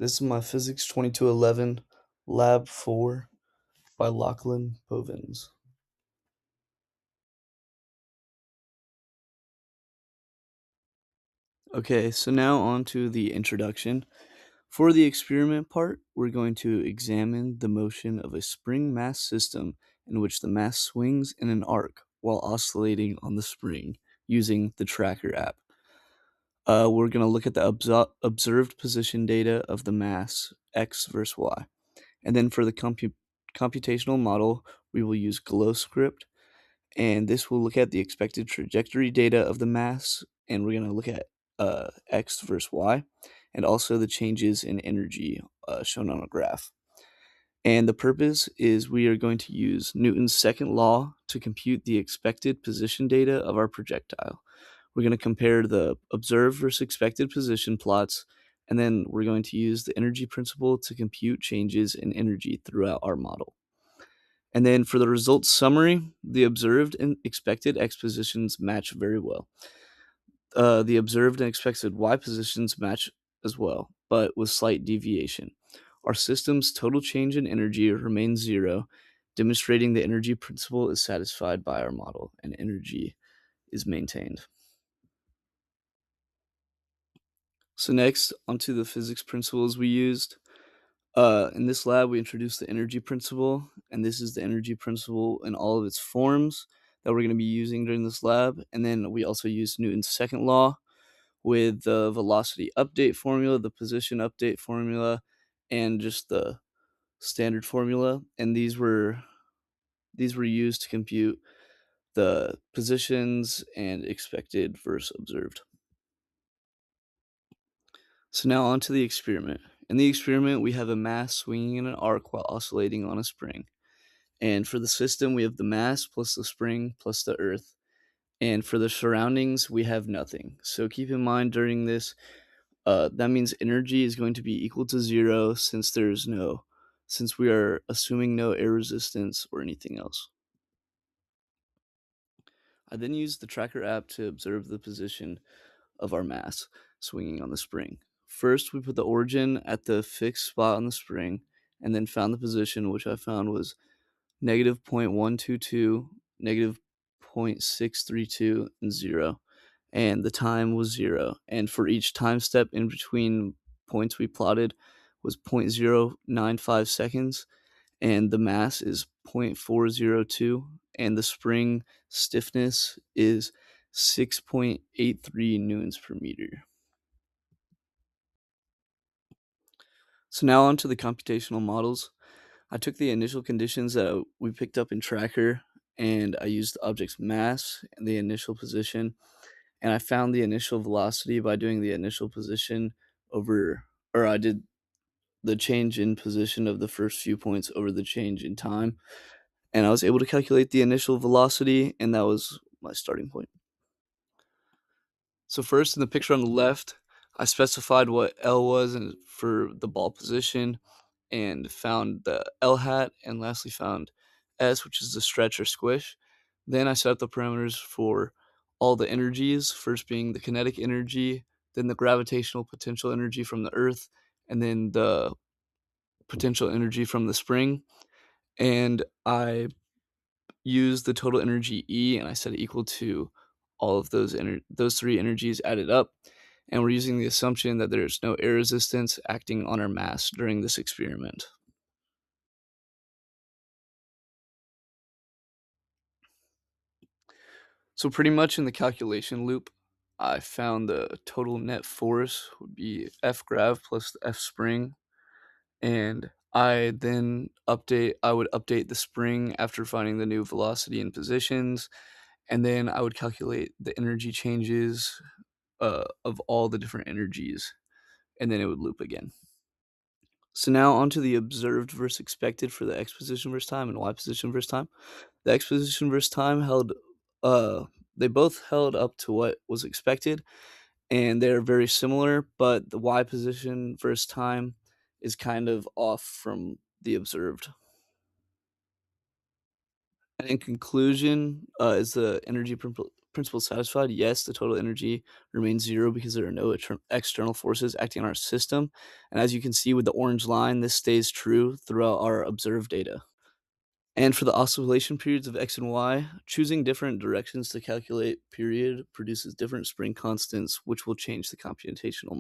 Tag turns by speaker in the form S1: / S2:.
S1: This is my Physics 2211 Lab 4 by Lachlan Bovins. Okay, so now on to the introduction. For the experiment part, we're going to examine the motion of a spring mass system in which the mass swings in an arc while oscillating on the spring using the tracker app. We're going to look at the observed position data of the mass x versus y. And then for the computational model, we will use GlowScript, and this will look at the expected trajectory data of the mass, and we're going to look at x versus y, and also the changes in energy shown on a graph. And the purpose is we are going to use Newton's second law to compute the expected position data of our projectile. We're going to compare the observed versus expected position plots, and then we're going to use the energy principle to compute changes in energy throughout our model. And then for the results summary, the observed and expected x positions match very well. The observed and expected y positions match as well, but with slight deviation. Our system's total change in energy remains zero, demonstrating the energy principle is satisfied by our model and energy is maintained. So next, onto the physics principles we used. In this lab, we introduced the energy principle, and this is the energy principle in all of its forms that we're going to be using during this lab. And then we also used Newton's second law with the velocity update formula, the position update formula, and just the standard formula. And these were used to compute the positions and expected versus observed. So now on to the experiment. In the experiment, we have a mass swinging in an arc while oscillating on a spring. And for the system, we have the mass plus the spring plus the earth. And for the surroundings, we have nothing. So keep in mind during this, that means energy is going to be equal to zero since we are assuming no air resistance or anything else. I then used the tracker app to observe the position of our mass swinging on the spring. First, we put the origin at the fixed spot on the spring, and then found the position, which I found was negative 0.122, negative 0.632, and 0. And the time was 0. And for each time step in between points we plotted was 0.095 seconds, and the mass is 0.402, and the spring stiffness is 6.83 newtons per meter. So now on to the computational models. I took the initial conditions that we picked up in Tracker, and I used the object's mass and the initial position, and I found the initial velocity by doing the initial position or I did the change in position of the first few points over the change in time, and I was able to calculate the initial velocity, and that was my starting point. So first, in the picture on the left, I specified what L was and for the ball position, and found the L hat, and lastly found S, which is the stretch or squish. Then I set up the parameters for all the energies, first being the kinetic energy, then the gravitational potential energy from the Earth, and then the potential energy from the spring. And I used the total energy E, and I set it equal to all of those three energies added up. And we're using the assumption that there's no air resistance acting on our mass during this experiment. So pretty much in the calculation loop, I found the total net force would be F grav plus the F spring, and I would update the spring after finding the new velocity and positions, and then I would calculate the energy changes of all the different energies, and then it would loop again. So now onto the observed versus expected for the x position versus time and y position versus time. The x position versus time uh, they both held up to what was expected, and they're very similar, but the y position versus time is kind of off from the observed. And in conclusion, is the energy principle satisfied, yes, the total energy remains zero because there are no external forces acting on our system. And as you can see with the orange line, this stays true throughout our observed data. And for the oscillation periods of x and y, choosing different directions to calculate period produces different spring constants, which will change the computational